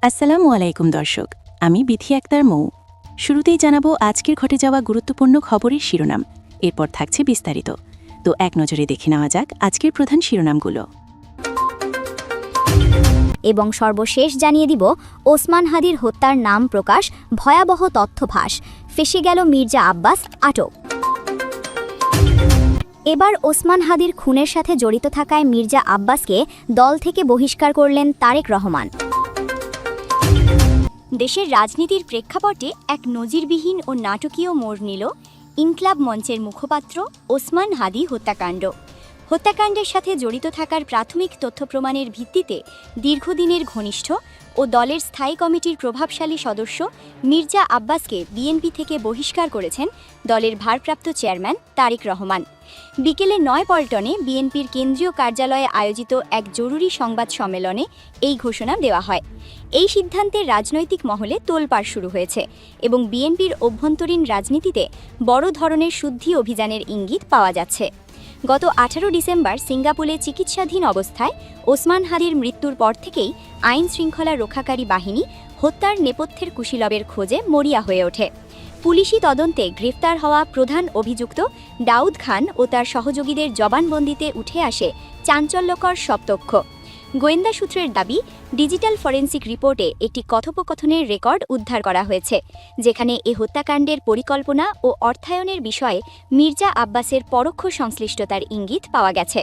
আসসালামু আলাইকুম দর্শক, আমি বিথি আক্তার মৌ। শুরুতেই জানাবো আজকের ঘটে যাওয়া গুরুত্বপূর্ণ খবরের শিরোনাম, এরপর থাকছে বিস্তারিত। তো এক নজরে দেখে নেওয়া যাক আজকের প্রধান শিরোনামগুলো। এবং সর্বশেষ জানিয়ে দিব ওসমান হাদির হত্যার নাম প্রকাশ, ভয়াবহ তথ্য ফাঁস, ফেঁসে গেল মির্জা আব্বাস, আটক। এবার ওসমান হাদির খুনের সাথে জড়িত থাকায় মির্জা আব্বাসকে দল থেকে বহিষ্কার করলেন তারেক রহমান। দেশের রাজনীতির প্রেক্ষাপটে এক নজিরবিহীন ও নাটকীয় মোড় নিল ইনকলাব মঞ্চের মুখপাত্র ওসমান হাদি হত্যাকাণ্ড। হত্যাকাণ্ডের সাথে জড়িত থাকার প্রাথমিক তথ্য প্রমাণের ভিত্তিতে দীর্ঘদিনের ঘনিষ্ঠ ও দলের স্থায়ী কমিটির প্রভাবশালী সদস্য মির্জা আব্বাসকে বিএনপি থেকে বহিষ্কার করেছেন দলের ভারপ্রাপ্ত চেয়ারম্যান তারেক রহমান। বিকেলে নয়াপল্টনে বিএনপির কেন্দ্রীয় কার্যালয়ে আয়োজিত এক জরুরি সংবাদ সম্মেলনে এই ঘোষণা দেওয়া হয়। এই সিদ্ধান্তে রাজনৈতিক মহলে তোলপাড় শুরু হয়েছে এবং বিএনপির অভ্যন্তরীণ রাজনীতিতে বড় ধরনের শুদ্ধি অভিযানের ইঙ্গিত পাওয়া যাচ্ছে। গত 18 ডিসেম্বর সিঙ্গাপুরে চিকিৎসাধীন অবস্থায় ওসমান হাদির মৃত্যুর পর থেকেই আইন শৃঙ্খলা রক্ষাকারী বাহিনী হত্যার নেপথ্যের কুশীলবের খোঁজে মরিয়া হয়ে ওঠে। পুলিশি তদন্তে গ্রেফতার হওয়া প্রধান অভিযুক্ত দাউদ খান ও তার সহযোগীদের জবানবন্দিতে উঠে আসে চাঞ্চল্যকর সব তথ্য। গোয়েন্দা সূত্রের দাবি, ডিজিটাল ফরেনসিক রিপোর্টে একটি কথোপকথনের রেকর্ড উদ্ধার করা হয়েছে, যেখানে এ হত্যাকাণ্ডের পরিকল্পনা ও অর্থায়নের বিষয়ে মির্জা আব্বাসের পরোক্ষ সংশ্লিষ্টতার ইঙ্গিত পাওয়া গেছে।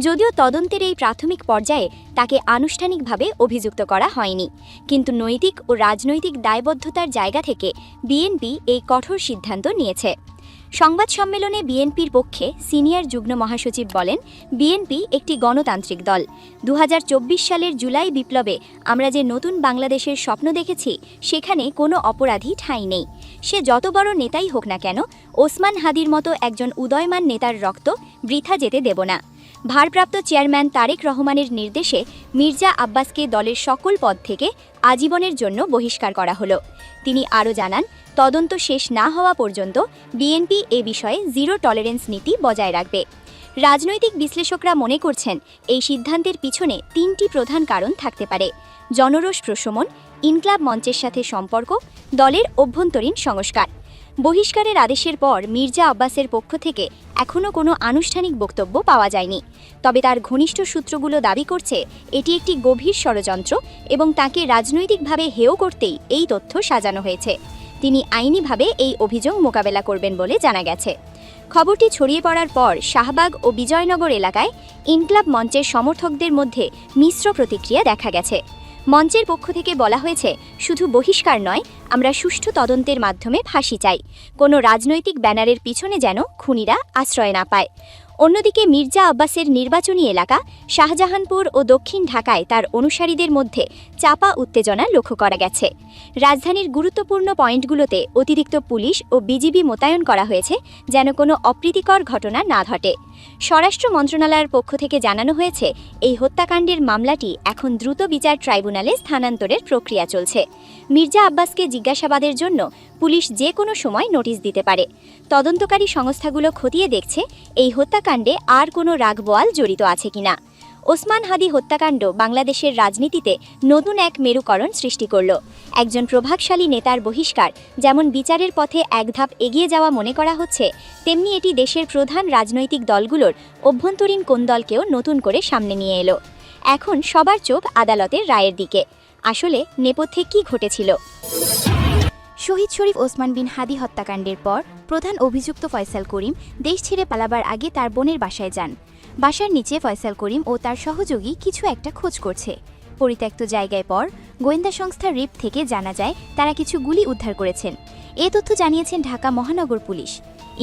যদিও তদন্তের এই প্রাথমিক পর্যায়ে তাকে আনুষ্ঠানিকভাবে অভিযুক্ত করা হয়নি, কিন্তু নৈতিক ও রাজনৈতিক দায়বদ্ধতার জায়গা থেকে বিএনপি এই কঠোর সিদ্ধান্ত নিয়েছে। সংবাদ সম্মেলনে বিএনপির পক্ষে সিনিয়র যুগ্ম মহাসচিব বলেন, বিএনপি একটি গণতান্ত্রিক দল। 2024 সালের জুলাই বিপ্লবে আমরা যে নতুন বাংলাদেশের স্বপ্ন দেখেছি, সেখানে কোনো অপরাধী ঠাঁই নেই। সে যত বড় নেতাই হোক না কেন, ওসমান হাদির মতো একজন উদয়মান নেতার রক্ত বৃথা যেতে দেব না। ভারপ্রাপ্ত চেয়ারম্যান তারেক রহমানের নির্দেশে মির্জা আব্বাসকে দলের সকল পদ থেকে আজীবনের জন্য বহিষ্কার করা হলো। তিনি আরও জানান, তদন্ত শেষ না হওয়া পর্যন্ত বিএনপি এ বিষয়ে জিরো টলারেন্স নীতি বজায় রাখবে। রাজনৈতিক বিশ্লেষকরা মনে করছেন, এই সিদ্ধান্তের পিছনে 3টি প্রধান কারণ থাকতে পারে: জনরোষ প্রশমন, ইনকলাব মঞ্চের সাথে সম্পর্ক, দলের অভ্যন্তরীণ সংস্কার। বহিষ্কারের আদেশের পর মির্জা আব্বাসের পক্ষ থেকে এখনও কোনো আনুষ্ঠানিক বক্তব্য পাওয়া যায়নি, তবে তার ঘনিষ্ঠ সূত্রগুলো দাবি করছে এটি একটি গভীর ষড়যন্ত্র এবং তাকে রাজনৈতিকভাবে হেয় করতেই এই তথ্য সাজানো হয়েছে। তিনি আইনিভাবে এই অভিযোগ মোকাবেলা করবেন বলে জানা গেছে। খবরটি ছড়িয়ে পড়ার পর শাহবাগ ও বিজয়নগর এলাকায় ইনকলাব মঞ্চের সমর্থকদের মধ্যে মিশ্র প্রতিক্রিয়া দেখা গেছে। মঞ্চের পক্ষ থেকে বলা হয়েছে, শুধু বহিষ্কার নয়, আমরা সুষ্ঠু তদন্তের মাধ্যমে ফাঁসি চাই। কোনো রাজনৈতিক ব্যানারের পিছনে যেন খুনিরা আশ্রয় না পায়। অন্যদিকে মির্জা আব্বাসের নির্বাচনী এলাকা শাহজাহানপুর ও দক্ষিণ ঢাকায় তার অনুসারীদের মধ্যে চাপা উত্তেজনা লক্ষ্য করা গেছে। রাজধানীর গুরুত্বপূর্ণ পয়েন্টগুলোতে অতিরিক্ত পুলিশ ও বিজিবি মোতায়েন করা হয়েছে, যেন কোনো অপ্রীতিকর ঘটনা না ঘটে। স্বরাষ্ট্র মন্ত্রণালয়ের পক্ষ থেকে জানানো হয়েছে, এই হত্যাকাণ্ডের মামলাটি এখন দ্রুত বিচার ট্রাইব্যুনালে স্থানান্তরের প্রক্রিয়া চলছে। মির্জা আব্বাসকে জিজ্ঞাসাবাদের জন্য পুলিশ যে কোনো সময় নোটিশ দিতে পারে। তদন্তকারী সংস্থাগুলো খতিয়ে দেখছে এই হত্যাকাণ্ডে আর কোনো রাগবোয়াল জড়িত আছে কিনা। ওসমান হাদি হত্যাকাণ্ড বাংলাদেশের রাজনীতিতে নতুন এক মেরুকরণ সৃষ্টি করল। একজন প্রভাবশালী নেতার বহিষ্কার যেমন বিচারের পথে এক ধাপ এগিয়ে যাওয়া মনে করা হচ্ছে, তেমনি এটি দেশের প্রধান রাজনৈতিক দলগুলোর অভ্যন্তরীণ কোন্দলকেও নতুন করে সামনে নিয়ে এলো। এখন সবার চোখ আদালতের রায়ের দিকে। আসলে নেপথ্যে কী ঘটেছিল? শহীদ শরীফ ওসমান বিন হাদি হত্যাকাণ্ডের পর প্রধান অভিযুক্ত ফয়সাল করিম দেশ ছেড়ে পালাবার আগে তার বোনের বাসায় যান। বাসার নিচে ফয়সাল করিম ও তার সহযোগী কিছু একটা খোঁজ করছে। পরিত্যক্ত জায়গায় পর গোয়েন্দা সংস্থা রিপ থেকে জানা যায় তারা কিছু গুলি উদ্ধার করেছেন। এ তথ্য জানিয়েছেন ঢাকা মহানগর পুলিশ।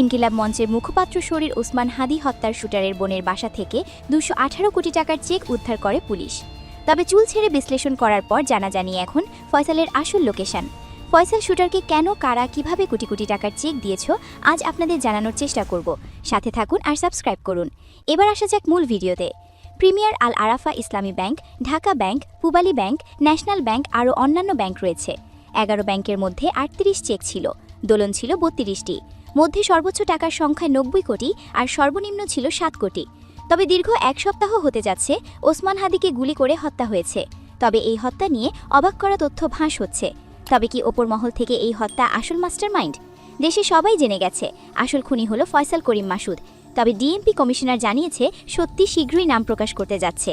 ইনকিলাব মঞ্চের মুখপাত্র শরীর ওসমান হাদি হত্যার শুটারের বোনের বাসা থেকে 218 কোটি টাকার চেক উদ্ধার করে পুলিশ। তবে চুল ছেড়ে বিশ্লেষণ করার পর জানা জানি এখন ফয়সালের আসল লোকেশন। ফয়সাল শুটারকে কেন, কারা, কিভাবে কোটি কোটি টাকার চেক দিয়েছ, আজ আপনাদের জানানোর চেষ্টা করব। সাথে থাকুন আর সাবস্ক্রাইব করুন। এবার আসা যাক মূল ভিডিওতে। প্রিমিয়ার আল আরাফা ইসলামী bank, Dhaka bank, Pubali bank, national bank আরও অন্যান্য ব্যাংক রয়েছে। 11 ব্যাংকের মধ্যে 38 চেক ছিল, দোলন ছিল 32টি। মধ্যে সর্বোচ্চ টাকার সংখ্যায় 90 কোটি আর সর্বনিম্ন ছিল 7 কোটি। তবে দীর্ঘ এক সপ্তাহ হতে যাচ্ছে ওসমান হাদিকে গুলি করে হত্যা হয়েছে। তবে এই হত্যা নিয়ে অবাক করা তথ্য ফাঁস হচ্ছে। তবে কি ওপর মহল থেকে এই হত্যা আসল মাস্টারমাইন্ড? দেশে সবাই জেনে গেছে আসল খুনি হলো ফয়সাল করিম মাসুদ। তবে ডিএমপি কমিশনার জানিয়েছে সত্যি শীঘ্রই নাম প্রকাশ করতে যাচ্ছে।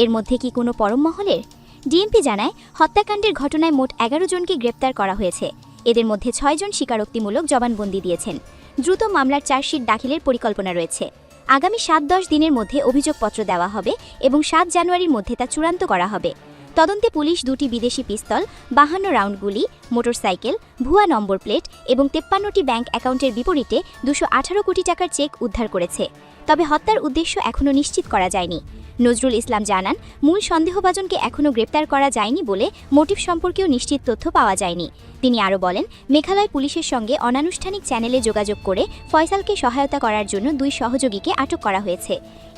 এর মধ্যে কি কোনো পরম মহলের? ডিএমপি জানায় হত্যাকাণ্ডের ঘটনায় মোট 11 জনকে গ্রেপ্তার করা হয়েছে। এদের মধ্যে 6 জন স্বীকারোক্তিমূলক জবানবন্দি দিয়েছেন। দ্রুত মামলার চার্জশিট দাখিলের পরিকল্পনা রয়েছে। আগামী 7-10 দিনের মধ্যে অভিযোগপত্র দেওয়া হবে এবং 7 জানুয়ারির মধ্যে তা চূড়ান্ত করা হবে। তদন্তে পুলিশ 2টি বিদেশি পিস্তল, 52 রাউন্ড গুলি, মোটরসাইকেল, ভুয়া নম্বর প্লেট এবং 53টি ব্যাংক অ্যাকাউন্টের বিপরীতে 218 কোটি টাকার চেক উদ্ধার করেছে। তবে হত্যার উদ্দেশ্য এখনও নিশ্চিত করা যায়নি। নজরুল ইসলাম জানান, মূল সন্দেহভাজনকে এখনও গ্রেপ্তার করা যায়নি বলে মোটিভ সম্পর্কেও নিশ্চিত তথ্য পাওয়া যায়নি। তিনি আরও বলেন, মেঘালয় পুলিশের সঙ্গে অনানুষ্ঠানিক চ্যানেলে যোগাযোগ করে ফয়সালকে সহায়তা করার জন্য 2 সহযোগীকে আটক করা হয়েছে।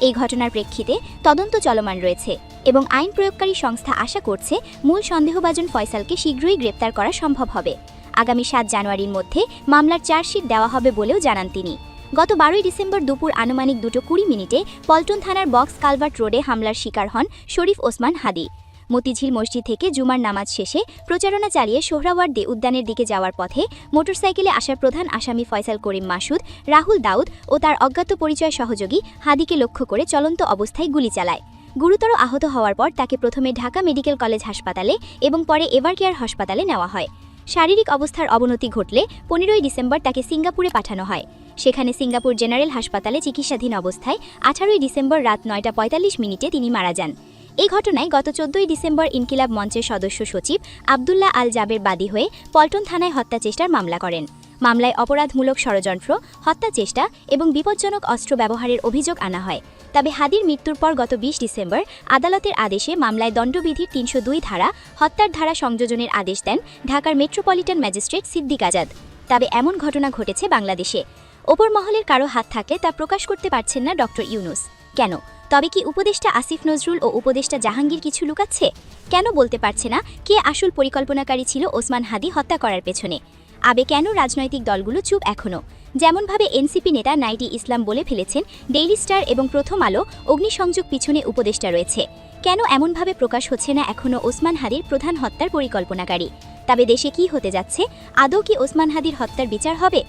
এই ঘটনার প্রেক্ষিতে তদন্ত চলমান রয়েছে এবং আইন প্রয়োগকারী সংস্থা আশা করছে মূল সন্দেহভাজন ফয়সালকে শীঘ্রই গ্রেপ্তার করা সম্ভব হবে। আগামী 7 জানুয়ারির মধ্যে মামলার চার্জশিট দেওয়া হবে বলেও জানান তিনি। গত 12 ডিসেম্বর দুপুর আনুমানিক 2:20 পল্টন থানার বক্স কালভার্ট রোডে হামলার শিকার হন শরীফ ওসমান হাদি। মতিঝিল মসজিদ থেকে জুমার নামাজ শেষে প্রচারণা চালিয়ে সোহরাওয়ার্দী উদ্যানের দিকে যাওয়ার পথে মোটরসাইকেলে আসা প্রধান আসামি ফয়সাল করিম মাসুদ, রাহুল দাউদ ও তার অজ্ঞাত পরিচয় সহযোগী হাদিকে লক্ষ্য করে চলন্ত অবস্থায় গুলি চালায়। গুরুতর আহত হওয়ার পর তাকে প্রথমে ঢাকা মেডিকেল কলেজ হাসপাতালে এবং পরে এভারকেয়ার হাসপাতালে নেওয়া হয়। শারীরিক অবস্থার অবনতি ঘটলে 15 ডিসেম্বর তাকে সিঙ্গাপুরে পাঠানো হয়। সেখানে সিঙ্গাপুর জেনারেল হাসপাতালে চিকিৎসাধীন অবস্থায় 18 ডিসেম্বর রাত 9:45 তিনি মারা যান। এই ঘটনায় গত 14 ডিসেম্বর ইনকিলাব মঞ্চের সদস্য সচিব আবদুল্লাহ আল জাবের বাদী হয়ে পল্টন থানায় হত্যা চেষ্টার মামলা করেন। মামলায় অপরাধমূলক ষড়যন্ত্র, হত্যা চেষ্টা এবং বিপজ্জনক অস্ত্র ব্যবহারের অভিযোগ আনা হয়। তবে হাদির মৃত্যুর পর গত 20 ডিসেম্বর আদালতের আদেশে মামলায় দণ্ডবিধির 302 ধারা হত্যার ধারা সংযোজনের আদেশ দেন ঢাকার মেট্রোপলিটন ম্যাজিস্ট্রেট সিদ্দিক আজাদ। তবে এমন ঘটনা ঘটেছে বাংলাদেশে। ওপর মহলের কারো হাত থাকলে তা প্রকাশ করতে পারছেন না ডক্টর ইউনুস। কেন? তবে কি উপদেষ্টা আসিফ নজরুল ও উপদেষ্টা জাহাঙ্গীর কিছু লুকাচ্ছে? কেন বলতে পারছে না কে আসল পরিকল্পনাকারী ছিল ওসমান হাদি হত্যা করার পেছনে? আবে কেন রাজনৈতিক দলগুলো চুপ এখনো? যেমনভাবে এনসিপি নেতা নাইটি ইসলাম বলে ফেলেছেন ডেইলি স্টার এবং প্রথম আলো অগ্নিসংযোগ পিছনে উপদেষ্টা রয়েছে। কেন এমনভাবে প্রকাশ হচ্ছে না এখনও ওসমান হাদির প্রধান হত্যার পরিকল্পনাকারী? তবে দেশে কি হতে যাচ্ছে? আদৌ কি ওসমান হাদির হত্যার বিচার হবে?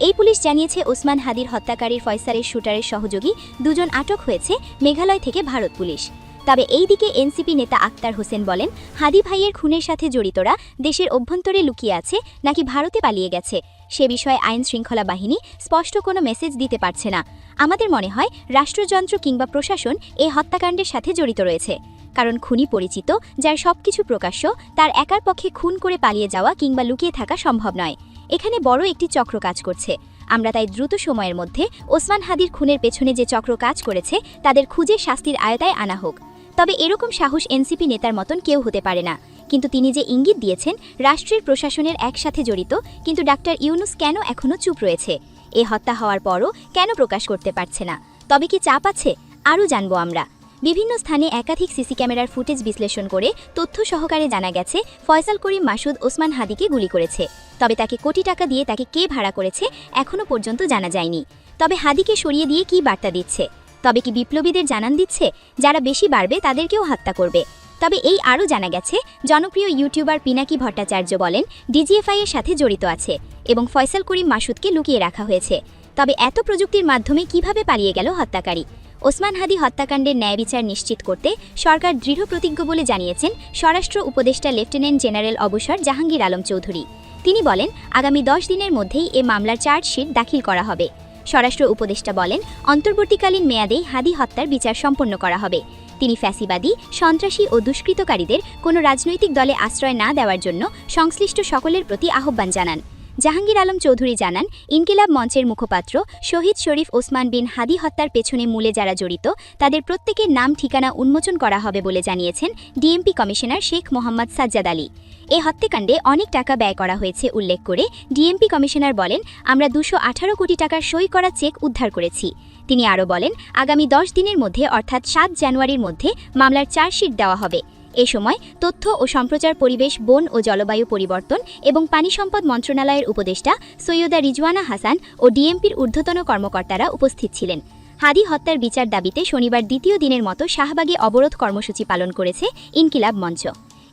এই পুলিশ জানিয়েছে ওসমান হাদির হত্যাকারীর ফয়সালের শুটারের সহযোগী 2 জন আটক হয়েছে মেঘালয় থেকে ভারত পুলিশ। তবে এই দিকে এনসিপি নেতা আক্তার হোসেন বলেন, হাদি ভাইয়ের খুনের সাথে জড়িতরা দেশের অভ্যন্তরে লুকিয়ে আছে নাকি ভারতে পালিয়ে গেছে সে বিষয়ে আইন শৃঙ্খলা বাহিনী স্পষ্ট কোনো মেসেজ দিতে পারছে না। আমাদের মনে হয় রাষ্ট্রযন্ত্র কিংবা প্রশাসন এই হত্যাকাণ্ডের সাথে জড়িত রয়েছে। কারণ খুনি পরিচিত, যার সবকিছু প্রকাশ্য, তার একার পক্ষে খুন করে পালিয়ে যাওয়া কিংবা লুকিয়ে থাকা সম্ভব নয়। এখানে বড় একটি চক্র কাজ করছে। আমরা তাই দ্রুত সময়ের মধ্যে ওসমান হাদির খুনের পেছনে যে চক্র কাজ করেছে তাদের খুঁজে শাস্তির আয়তায় আনা হোক। তবে এরকম সাহস এনসিপি নেতার মতন কেউ হতে পারে না। কিন্তু তিনি যে ইঙ্গিত দিয়েছেন রাষ্ট্রের প্রশাসনের একসাথে জড়িত, কিন্তু ডাক্তার ইউনুস কেন এখনও চুপ রয়েছে? এ হত্যা হওয়ার পরও কেন প্রকাশ করতে পারছে না? তবে কি চাপ আছে? আরও জানবো আমরা। বিভিন্ন স্থানে একাধিক সিসি ক্যামেরার ফুটেজ বিশ্লেষণ করে তথ্য সহকারে জানা গেছে ফয়সাল করিম মাসুদ ওসমান হাদিকে গুলি করেছে। তবে তাকে কোটি টাকা দিয়ে তাকে কে ভাড়া করেছে এখনও পর্যন্ত জানা যায়নি। তবে হাদিকে সরিয়ে দিয়ে কি বার্তা দিচ্ছে? তবে কি বিপ্লবীদের জানান দিচ্ছে যারা বেশি বাড়বে তাদেরকেও হত্যা করবে? তবে এই আরও জানা গেছে জনপ্রিয় ইউটিউবার পিনাকি ভট্টাচার্য বলেন ডিজিএফআই এর সাথে জড়িত আছে এবং ফয়সাল করিম মাসুদকে লুকিয়ে রাখা হয়েছে। তবে এত প্রযুক্তির মাধ্যমে কিভাবে পালিয়ে গেল হত্যাকারী? ওসমান হাদি হত্যাকাণ্ডের ন্যায় বিচার নিশ্চিত করতে সরকার দৃঢ় প্রতিজ্ঞ বলে জানিয়েছেন স্বরাষ্ট্র উপদেষ্টা লেফটেন্যান্ট জেনারেল অবসর জাহাঙ্গীর আলম চৌধুরী। তিনি বলেন, আগামী 10 দিনের মধ্যেই এ মামলার চার্জশিট দাখিল করা হবে। স্বরাষ্ট্র উপদেষ্টা বলেন, অন্তর্বর্তীকালীন মেয়াদেই হাদি হত্যার বিচার সম্পন্ন করা হবে। তিনি ফ্যাসিবাদী, সন্ত্রাসী ও দুষ্কৃতকারীদের কোনো রাজনৈতিক দলে আশ্রয় না দেওয়ার জন্য সংশ্লিষ্ট সকলের প্রতি আহ্বান জানান। জাহাঙ্গীর আলম চৌধুরী জানান, ইনকিলাব মঞ্চের মুখপাত্র শহীদ শরীফ ওসমান বিন হাদি হত্যার পেছনে মূলে যারা জড়িত তাদের প্রত্যেকের নাম ঠিকানা উন্মোচন করা হবে বলে জানিয়েছেন ডিএমপি কমিশনার শেখ মোহাম্মদ সাজ্জাদ আলী। এ হত্যাকাণ্ডে অনেক টাকা ব্যয় করা হয়েছে উল্লেখ করে ডিএমপি কমিশনার বলেন, আমরা 218 কোটি টাকার সই করা চেক উদ্ধার করেছি। তিনি আরও বলেন, আগামী 10 দিনের মধ্যে অর্থাৎ 7 জানুয়ারির মধ্যে মামলার চার্জশিট দেওয়া হবে। এ সময় তথ্য ও সম্প্রচার, পরিবেশ, বন ও জলবায়ু পরিবর্তন এবং পানি সম্পদ মন্ত্রণালয়ের উপদেষ্টা সৈয়দা রিজওয়ানা হাসান ও ডিএমপির ঊর্ধ্বতন কর্মকর্তারা উপস্থিত ছিলেন। হাদি হত্যার বিচার দাবিতে শনিবার দ্বিতীয় দিনের মতো শাহবাগে অবরোধ কর্মসূচি পালন করেছে ইনকিলাব মঞ্চ।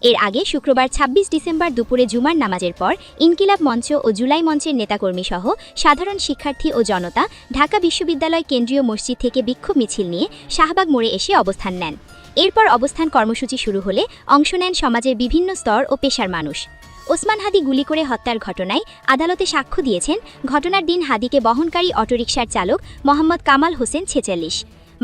এর আগে শুক্রবার ২৬ ডিসেম্বর দুপুরে জুমার নামাজের পর ইনকিলাব মঞ্চ ও জুলাই মঞ্চের নেতাকর্মী সহ সাধারণ শিক্ষার্থী ও জনতা ঢাকা বিশ্ববিদ্যালয় কেন্দ্রীয় মসজিদ থেকে বিক্ষোভ মিছিল নিয়ে শাহবাগ মোড়ে এসে অবস্থান নেন। এরপর অবস্থান কর্মসূচি শুরু হলে অংশ নেন সমাজের বিভিন্ন স্তর ও পেশার মানুষ। ওসমান হাদি গুলি করে হত্যার ঘটনায় আদালতে সাক্ষ্য দিয়েছেন ঘটনার দিন হাদিকে বহনকারী অটোরিকশার চালক মোহাম্মদ কামাল হোসেন ৪৬।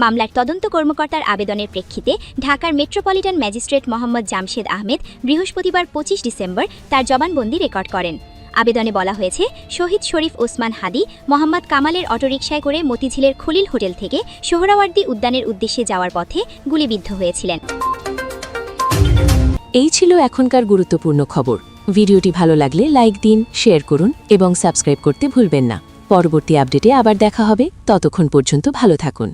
মামলার তদন্ত কর্মকর্তার আবেদনের প্রেক্ষিতে ঢাকার মেট্রোপলিটন ম্যাজিস্ট্রেট মোহাম্মদ জামশেদ আহমেদ বৃহস্পতিবার ২৫ ডিসেম্বর তার জবানবন্দি রেকর্ড করেন। আবেদনে বলা হয়েছে, শহীদ শরীফ ওসমান হাদি মোহাম্মদ কামালের অটোরিকশায় করে মতিঝিলের খলিল হোটেল থেকে সোহরাওয়ার্দী উদ্যানের উদ্দেশ্যে যাওয়ার পথে গুলিবিদ্ধ হয়েছিলেন। এই ছিল এখনকার গুরুত্বপূর্ণ খবর। ভিডিওটি ভালো লাগলে লাইক দিন, শেয়ার করুন এবং সাবস্ক্রাইব করতে ভুলবেন না। পরবর্তী আপডেটে আবার দেখা হবে। ততক্ষণ পর্যন্ত ভালো থাকুন।